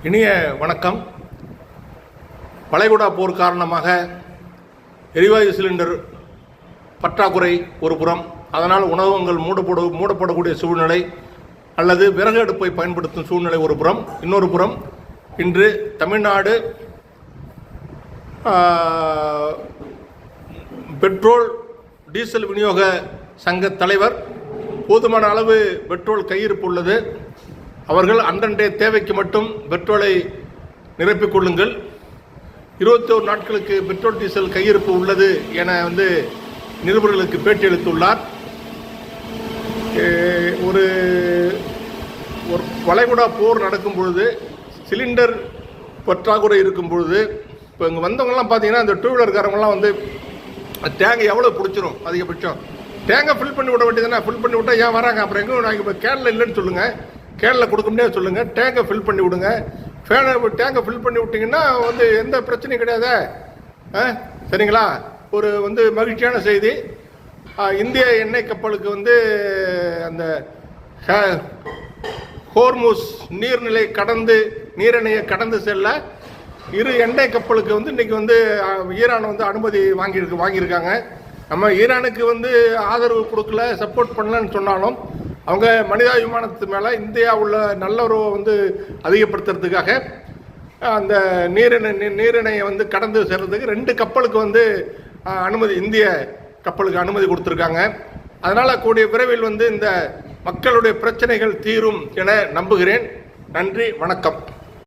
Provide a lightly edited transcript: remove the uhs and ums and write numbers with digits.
இனிய வணக்கம். வளைகுடா போர் காரணமாக எரிவாயு சிலிண்டர் பற்றாக்குறை ஒரு புறம், அதனால் உணவகங்கள் மூடப்படக்கூடிய சூழ்நிலை அல்லது விறகு அடுப்பை பயன்படுத்தும் சூழ்நிலை ஒரு புறம். இன்னொரு புறம், இன்று தமிழ்நாடு பெட்ரோல் டீசல் விநியோக சங்க தலைவர் போதுமான அளவு பெட்ரோல் கையிருப்பு உள்ளது, அவர்கள் அன்றன்றைய தேவைக்கு மட்டும் பெட்ரோலை நிரப்பிக் கொள்ளுங்கள், 21 நாட்களுக்கு பெட்ரோல் டீசல் கையிருப்பு உள்ளது என நிருபர்களுக்கு பேட்டி அளித்துள்ளார். ஒரு வளைகுடா போர் நடக்கும் பொழுது, சிலிண்டர் பற்றாக்குறை இருக்கும் பொழுது, இப்போ இங்கே வந்தவங்கலாம் பார்த்தீங்கன்னா இந்த டூ வீலர்காரங்களாம் டேங்க் எவ்வளோ பிடிச்சிரும், அதிகபட்சம் டேங்கை ஃபில் பண்ணி விட வேண்டியதுன்னா ஃபில் பண்ணி விட்டால் ஏன் வராங்க, அப்புறம் எங்கே நாங்கள் இப்போ கேனில் இல்லைன்னு சொல்லுங்கள், கேனில் கொடுக்க முடியாது சொல்லுங்கள், டேங்கை ஃபில் பண்ணி விடுங்க. டேங்கை ஃபில் பண்ணி விட்டிங்கன்னா எந்த பிரச்சனையும் கிடையாது, சரிங்களா? ஒரு மகிழ்ச்சியான செய்தி. இந்திய எண்ணெய் கப்பலுக்கு அந்த ஹோர்முஸ் நீர்நிலை நீரிணையை கடந்து செல்ல இரு எண்ணெய் கப்பலுக்கு இன்னைக்கு ஈரான் அனுமதி வாங்கியிருக்காங்க. நம்ம ஈரானுக்கு ஆதரவு கொடுக்கல, சப்போர்ட் பண்ணலன்னு சொன்னாலும் அவங்க மனிதாபிமானத்து மேலே இந்தியா உள்ள நல்லுறவை அதிகப்படுத்துறதுக்காக அந்த நீரிணையை கடந்து செல்றதுக்கு 2 கப்பலுக்கு அனுமதி, இந்திய கப்பலுக்கு அனுமதி கொடுத்துருக்காங்க. அதனால் கூடிய விரைவில் இந்த மக்களுடைய பிரச்சனைகள் தீரும் என நம்புகிறேன். நன்றி, வணக்கம்.